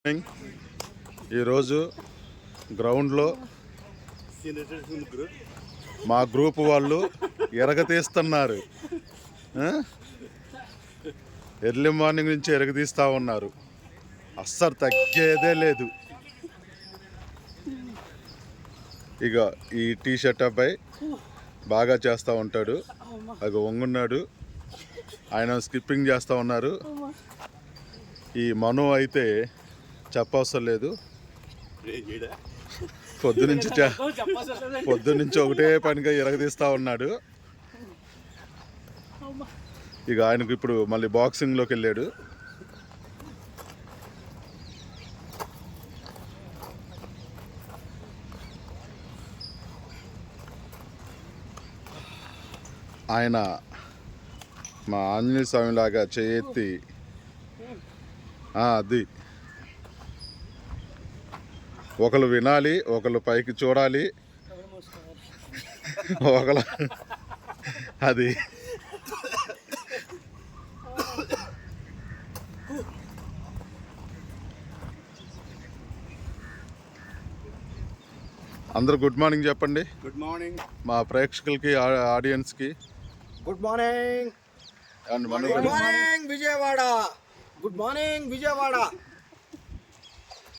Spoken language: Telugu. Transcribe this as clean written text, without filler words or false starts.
ఈరోజు గ్రౌండ్లో మా గ్రూప్ వాళ్ళు ఎరగతీస్తున్నారు. ఎర్లీ మార్నింగ్ నుంచి ఎరగతీస్తూ ఉన్నారు, అస్సలు తగ్గేదే లేదు. ఇక ఈ టీ షర్ట్ అబ్బాయి బాగా చేస్తూ ఉంటాడు, అది వంగున్నాడు, ఆయన స్కిప్పింగ్ చేస్తూ ఉన్నారు. ఈ మను అయితే చెప్పవసరం లేదు, పొద్దునుంచి ఒకటే పనిగా ఎరగదీస్తూ ఉన్నాడు. ఇక ఆయనకు ఇప్పుడు మళ్ళీ బాక్సింగ్లోకి వెళ్ళాడు. ఆయన మా ఆంజనేయ స్వామి లాగా చేయెత్తి అది ఒకరు వినాలి, ఒకరు పైకి చూడాలి, ఒకరు అది అందరూ గుడ్ మార్నింగ్ చెప్పండి. గుడ్ మార్నింగ్ మా ప్రేక్షకులకి, ఆడియన్స్కి good morning. Good morning Vijayawada. Good morning Vijayawada.